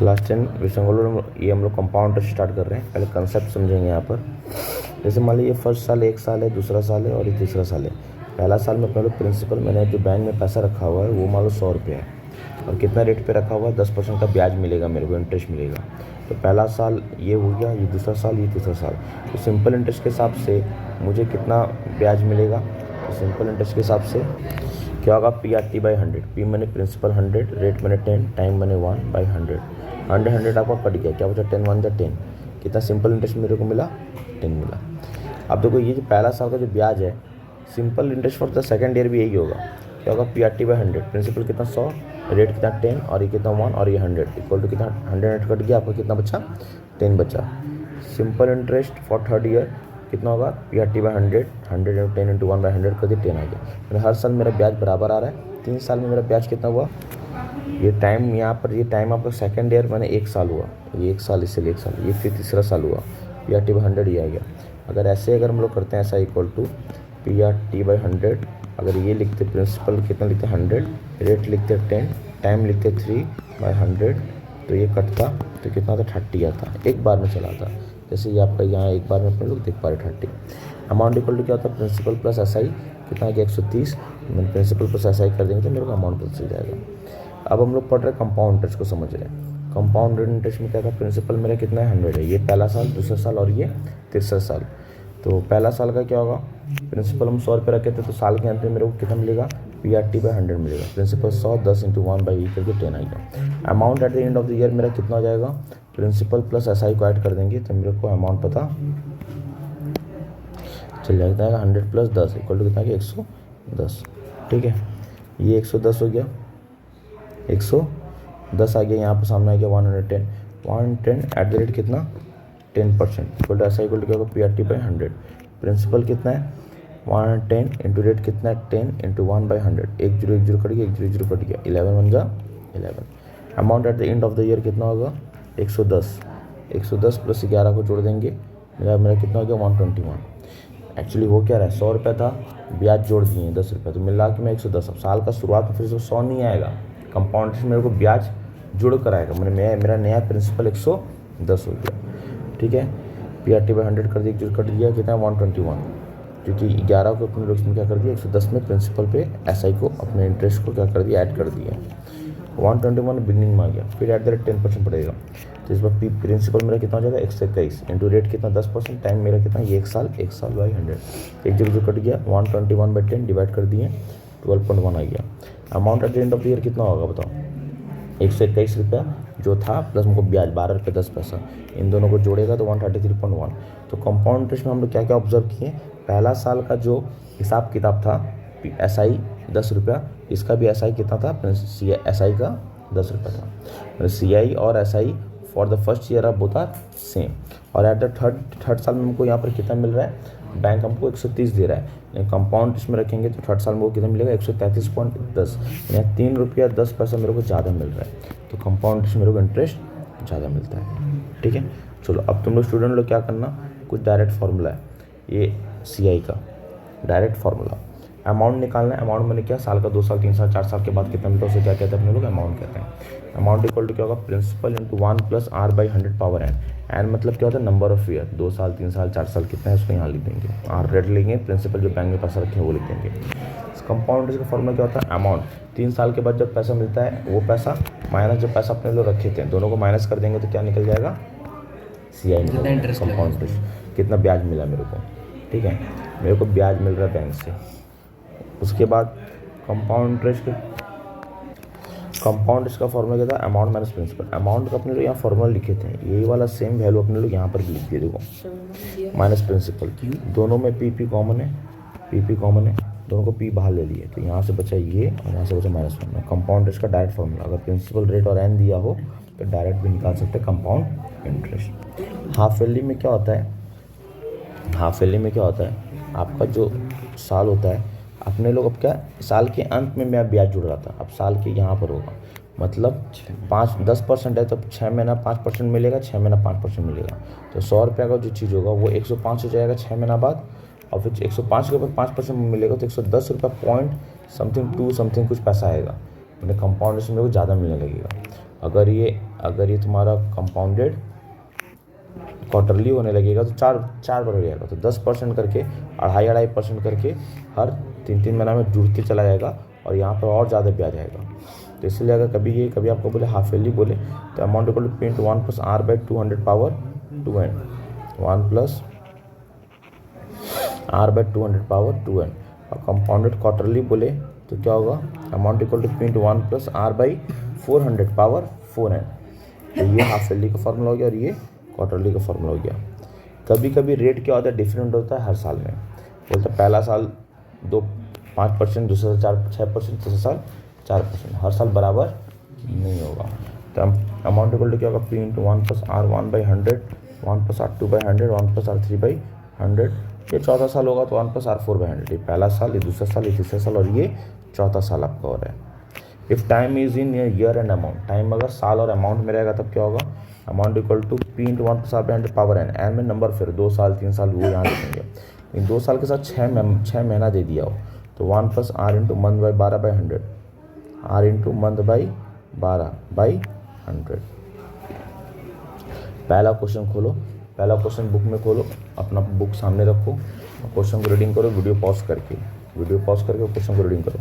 Class 10 विशंगोलो ये हम लोग कंपाउंड स्टार्ट कर रहे हैं। पहले कंसेप्ट समझेंगे यहाँ पर। जैसे मान लीजिए फर्स्ट साल 1 साल है, दूसरा साल है और ये तीसरा साल है। पहला साल में अपने लोग प्रिंसिपल मैंने जो बैंक में पैसा रखा हुआ है वो मान लो 100 रुपये है और कितना रेट पे रखा हुआ है 10% का ब्याज मिलेगा मेरे को, इंटरेस्ट मिलेगा। तो पहला साल ये हो गया, ये दूसरा साल, ये तीसरा साल। तो सिंपल इंटरेस्ट के हिसाब से मुझे कितना ब्याज मिलेगा, तो सिंपल इंटरेस्ट के हिसाब से क्या होगा, PRT/100। पी मैंने प्रिंसिपल 100, रेट मैंने 10, टाइम मैंने 1/100। 100 आपका कट गया, क्या बचा 10 1 जा 10। कितना सिंपल इंटरेस्ट मेरे को मिला, 10 मिला। अब देखो ये जो पहला साल का जो ब्याज है, simple interest for the second year भी यही होगा। क्या होगा, PRT/100। प्रिंसिपल कितना 100, रेट कितना 10 और ये कितना 1 और ये 100 इक्वल टू कितना 100 कट गया, आपका कितना बचा 10 बचा। Simple interest for third year कितना होगा, PRT/100, 100 × 10 × 1/100 कर दिया, 10 आ गया। हर साल मेरा ब्याज बराबर आ रहा है। 3 साल में मेरा ब्याज कितना हुआ, ये टाइम यहाँ पर, ये टाइम आपका सेकंड ईयर मैंने 1 साल हुआ, ये 1 साल, इससे 1 साल, ये फिर तीसरा साल हुआ, PRT/100 ये आ गया। अगर ऐसे अगर हम लोग करते हैं ऐसा इक्वल टू PRT/100, अगर ये लिखते प्रिंसिपल कितना लिखते 100, रेट लिखते 10, टाइम लिखते 3/100, तो ये कटता तो कितना था 30 आता, एक बार में चला था। जैसे ये आपका यहाँ एक बार में अपने लोग देख पा रहे 30। अमाउंट इक्वल टू क्या होता है, प्रिंसिपल प्लस SI कितना है कि 130, मैंने प्रिंसिपल प्लस SI कर देंगे तो मेरे को अमाउंट पता चल जाएगा। अब हम लोग पढ़ रहे हैं कंपाउंड इंटरेस्ट को समझ रहे हैं। कंपाउंड इंटरेस्ट में क्या था, प्रिंसिपल मेरा कितना है 100 है, ये पहला साल, दूसरा साल और ये तीसरा साल। तो पहला साल का क्या होगा, प्रिंसिपल हम 100 रुपये रखे थे, तो साल के अंत में मेरे को कितना मिलेगा, PRT/100 मिलेगा। प्रिंसिपल 100, 10 × 1/E करके 10 आएगा। Amount at the end of the year मेरा कितना हो जाएगा, प्रिंसिपल प्लस SI को ऐड कर देंगे तो मेरे को अमाउंट पता चल जाएगा। 100 + 10 इक्वल टू कितना, 110। ठीक है, ये 110 हो गया, 110 आ गया, यहाँ पर सामने आ गया 110। 110 एट द रेट कितना 10% equal to SI equal to क्या होगा, PRT/100। प्रिंसिपल कितना है 110 इंटू रेट कितना है 10 × 1/100, 1 0 1 0 कट गया, 1 0 0 कट गया, 11 1 जा 11। Amount at the end of the year कितना होगा, 110। 110 + 11 को जोड़ देंगे, मेरा कितना हो गया 121। एक्चुअली हो क्या रहा है, 100 रुपये था, ब्याज जोड़ दिए 10 रुपये, तो मिला के मैं 110। अब साल का शुरुआत में फिर से 100 नहीं आएगा, कंपाउंड मेरे को ब्याज जुड़ कर आएगा। मेरा नया प्रिंसिपल 110 हो गया। ठीक है, PRT/100 कर दिया, 1 0 कट दिया, कितना 121, क्योंकि 11 को अपने लोग में क्या कर दिया 110 में प्रिंसिपल पे SI को अपने इंटरेस्ट को क्या कर दिया, ऐड कर दिया। 121 बिगनिंग में आ गया, फिर एट द रेट 10% पड़ेगा। तो इस बार प्रिंसिपल मेरा कितना हो जाएगा 121 इंटू रेट कितना 10%, टाइम मेरा कितना ये 1 साल, 1 साल बाई 100, 1 0 कट गया, 121/10 डिवाइड कर दिए, 12.1 आ गया। Amount at the end of the year कितना होगा बताओ, 121 रुपया जो था प्लस हमको ब्याज 12 रुपये 10 पैसा, इन दोनों को जोड़ेगा तो 133.1। तो कंपाउंड इंटरेस्ट में हम लोग क्या क्या ऑब्जर्व किए, पहला साल का जो हिसाब किताब था SI 10 रुपया, इसका भी SI कितना था, SI का 10 रुपया था। CI और SI for the first year of both are same. और एट द थर्ड साल में हमको यहाँ पर कितना मिल रहा है, बैंक हमको 130 दे रहा है, लेकिन कंपाउंड इसमें रखेंगे तो थर्ड साल में वो कितना मिलेगा 133.10, यानी 3 रुपया 10 पैसा मेरे को ज़्यादा मिल रहा है। तो कंपाउंड मेरे को इंटरेस्ट ज़्यादा मिलता है। ठीक है, चलो अब तुम लोग स्टूडेंट लोग क्या करना, कुछ डायरेक्ट फार्मूला है ये CI का, डायरेक्ट फार्मूला अमाउंट निकालना है। अमाउंट मैंने क्या, साल का 2 साल 3 साल 4 साल के बाद कितना मिलता है उसे क्या कहते हैं अपने लोग, अमाउंट कहते हैं। अमाउंट इक्वल टू क्या होगा, principal into 1 + R/100 power n मतलब क्या होता है, नंबर ऑफ ईयर, 2 साल 3 साल 4 साल कितना है उसको यहाँ लिख देंगे, R रेट लेंगे, प्रिंसिपल जो बैंक में पैसा रखे हैं वो लिख देंगे। कंपाउंड इंटरेस्ट का फॉर्मूला क्या होता है, अमाउंट 3 साल के बाद जब पैसा मिलता है वो पैसा माइनस जो पैसा अपने लोग रखे थे, दोनों को माइनस कर देंगे तो क्या निकल जाएगा, CI निकल जाएगा, कंपाउंड इंटरेस्ट कितना ब्याज मिला मेरे को। ठीक है, मेरे को ब्याज मिल रहा है बैंक से। उसके बाद कंपाउंड इंटरेस्ट का फॉर्मूला क्या था, अमाउंट माइनस प्रिंसिपल। अमाउंट का अपने लोग यहाँ फॉर्मूला लिखे थे, यही वाला सेम वैल्यू अपने लोग यहाँ पर भी लिख दिए, देखो माइनस प्रिंसिपल, दोनों में PP कॉमन है, PP कॉमन है, दोनों को P बाहर ले लिए, तो यहाँ से बचा ये और यहाँ से बचा -1। कंपाउंड इंटरेस्ट का डायरेक्ट फॉर्मूला, अगर प्रिंसिपल रेट और n दिया हो तो डायरेक्ट भी निकाल सकते हैं कंपाउंड इंटरेस्ट। हाफ ईयरली में क्या होता है, हाफ ईयरली में क्या होता है, आपका जो साल होता है अपने लोग, अब क्या साल के अंत में मैं ब्याज जुड़ रहा था, अब साल के यहाँ पर होगा, मतलब 10% है तो 6 महीना 5% मिलेगा, 6 महीना 5% मिलेगा, तो 100 रुपये का जो चीज़ होगा वो 105 हो जाएगा 6 महीना बाद, और फिर 105 के बाद 5% मिलेगा तो 110 रुपये पॉइंट समथिंग 2 समथिंग कुछ पैसा आएगा, मैंने कंपाउंड इंटरेस्ट मेरे को ज़्यादा मिलने लगेगा। अगर ये तुम्हारा कंपाउंडेड क्वार्टरली होने लगेगा तो चार बार हो जाएगा, तो 10% करके 2.5% करके हर 3 महीना में जुड़ते चला जाएगा और यहाँ पर और ज़्यादा ब्याज आएगा। तो इसलिए अगर कभी आपको बोले हाफ ईयरली बोले तो amount equal to P × 1 + R/200 power 2n, 1 + R/200 power 2n। और कंपाउंडेड क्वार्टरली बोले तो क्या होगा, amount equal to P × 1 + R/400 power 4n। तो ये हाफ ईयरली का फॉर्मूला हो गया और ये क्वार्टरली का फॉर्मूला हो गया। कभी कभी रेट क्या होता है, डिफरेंट होता है हर साल में। बोलते पहला साल 5%, दूसरा साल 6%, तीसरा साल 4%, हर साल बराबर नहीं होगा। तो अमाउंट इक्वल टू क्या होगा, P × 1 + R1/100, 1 + R2/100, 1 + R3/100। ये चौथा साल होगा तो 1 + R4/100। ये पहला साल, ये दूसरा साल, ये तीसरा साल और ये चौथा साल आपका हो रहा है। If time is in year and amount, time अगर साल और अमाउंट में रहेगा तब क्या होगा, amount equal to P × 1 + R/100 power n। N में नंबर फिर 2 साल 3 साल वो यहाँ लिखेंगे। लेकिन 2 साल के साथ 6 महीना दे दिया हो तो 1 + R × month/12/100, R × month/12/100। पहला क्वेश्चन खोलो, पहला क्वेश्चन बुक में खोलो, अपना बुक सामने रखो, क्वेश्चन को रीडिंग करो, वीडियो पॉज करके क्वेश्चन को रीडिंग करो।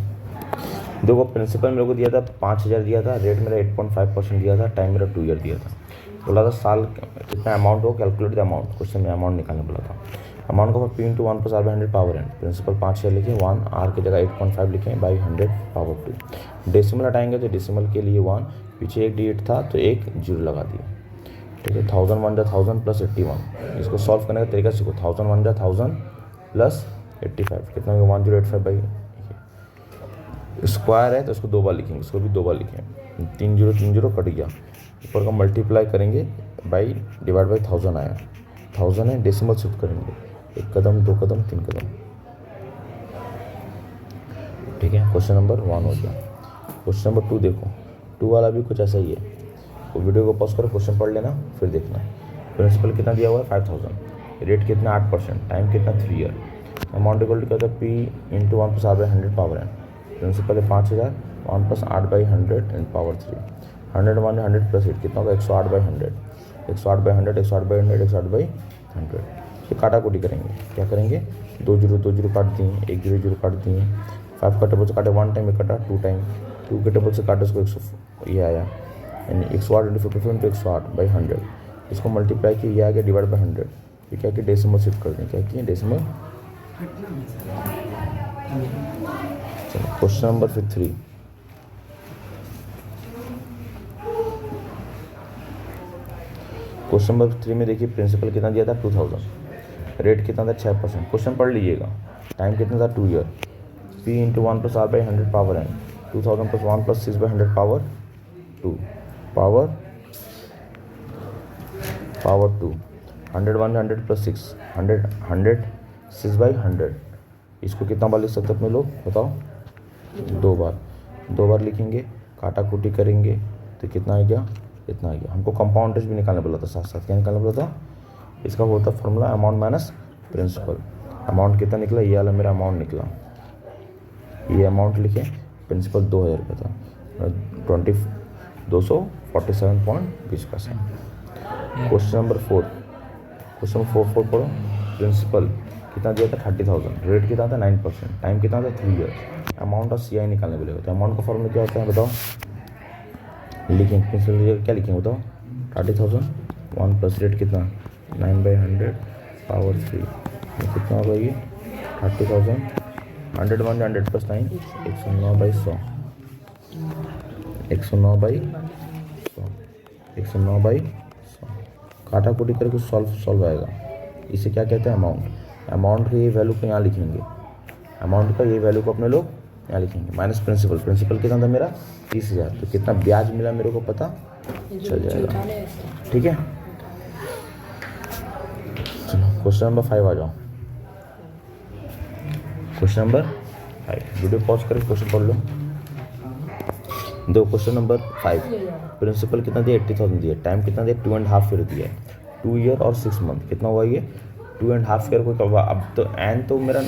देखो प्रिंसिपल मेरे को दिया था 5000 दिया था, रेट मेरा 8.5% दिया था, टाइम मेरा 2 ईयर दिया था। बोला था साल कितना अमाउंट हो, कैलकुलेट द अमाउंट। क्वेश्चन में अमाउंट निकालने बोला था। अमाउंट को P × 1 + R/100 power n। Principal 5000 लिखे, 1 R की जगह 8.5 लिखें बाई 100 पावर 2। डेसिमल हटाएंगे तो डेसिमल के लिए 1, पीछे एक डिजिट था तो एक 0 लगा दिया। ठीक है, 1000 × 1 = 1000 + 81। इसको सॉल्व करने का तरीका सीखो। 1000 × 1 = 1000 + 85 कितना होगा, 1085 बाई स्क्वायर है तो इसको 2 बार लिखेंगे, इसको भी 2 बार लिखेंगे। 3 0 कट गया, ऊपर का मल्टीप्लाई करेंगे बाई डिवाइड बाई 1000 आया, 1000 है, डेसिमल शिफ्ट करेंगे, 1 कदम 2 कदम 3 कदम। ठीक है, क्वेश्चन नंबर 1 हो गया। क्वेश्चन नंबर 2 देखो, 2 वाला भी कुछ ऐसा ही है। तो वीडियो को पॉज करो, क्वेश्चन पढ़ लेना फिर देखना। प्रिंसिपल कितना दिया हुआ है 5000, रेट कितना 8%, टाइम कितना 3 ईयर। अमाउंट इक्वल टू क्या होता है, P × 1 + R/100 power n। Principal है 5000, 1 + R/100 × पावर 3। 100 × 100 + 8 कितना होगा, 108/100, 108/100, 108/100, 108/100। ये काटा कुटी करेंगे, क्या करेंगे, 2 0 काट दिए, 1 0 काट दिए, 5 का टेबल से काटे 1 टाइम, 1 कटा 2 टाइम, 2 के टेबल से काटे उसको 100, ये आया, यानी 108 × 55 × 108/100। इसको मल्टीप्लाई किया, ये आ गया डिवाइड बाई 100। ये क्या कि डेसिमल शिफ्ट कर दें, क्या किए डेसिमल। चलो क्वेश्चन नंबर 3। क्वेश्चन नंबर 3 में देखिए प्रिंसिपल कितना दिया था 2000, रेट कितना था 6%। क्वेश्चन पढ़ लीजिएगा, टाइम कितना था 2 year. P × 1 + R/100 power n, 2000 + 1 + 6/100 power 2 power 2। 100 × 100 + 6, 100 6/100। इसको कितना बार लिख सकते अपने लोग बताओ, 2 बार लिखेंगे, काटा कुटी करेंगे तो कितना आ गया, इतना आ गया। हमको कंपाउंड इंटरेस्ट भी निकालने बोला था, साथ साथ क्या निकालने बोला था, इसका होता formula amount minus principal. Amount कितना निकला, ये वाला मेरा अमाउंट निकला, ये अमाउंट लिखे, प्रिंसिपल 2000 रुपये था, 247.20%। क्वेश्चन नंबर 4, क्वेश्चन 4 पढ़ो। प्रिंसिपल कितना दिया था 30000, रेट कितना था 9%, टाइम कितना था 3 ईयर। अमाउंट ऑफ CI निकालने बोलेगा, तो अमाउंट का फॉर्मूला क्या होता है बताओ, लिखेंगे प्रिंसिपल क्या लिखेंगे बताओ, 30000 1 + रेट कितना 9/100 पावर 3, कितना होगा ये 30000, 100 × 100 + 9, 109/100, 109/100, 109/100। काटा कुटी करके सॉल्व आएगा। इसे क्या कहते हैं, अमाउंट के ये वैल्यू को यहाँ लिखेंगे, अमाउंट का ये वैल्यू को अपने लोग यहाँ लिखेंगे, माइनस प्रिंसिपल कितना था मेरा 30000, तो कितना ब्याज मिला मेरे को पता चल जाएगा। ठीक है, चलो क्वेश्चन नंबर 5 आ जाओ। क्वेश्चन नंबर 5, वीडियो पॉज करके क्वेश्चन पढ़ लो। दो क्वेश्चन नंबर 5, प्रिंसिपल कितना दिया 80000 दिया, टाइम कितना दिया 2.5 ईयर दिया है, 2 ईयर और 6 मंथ, कितना हुआ ये 2.5 ईयर को। अब तो एन तो मेरा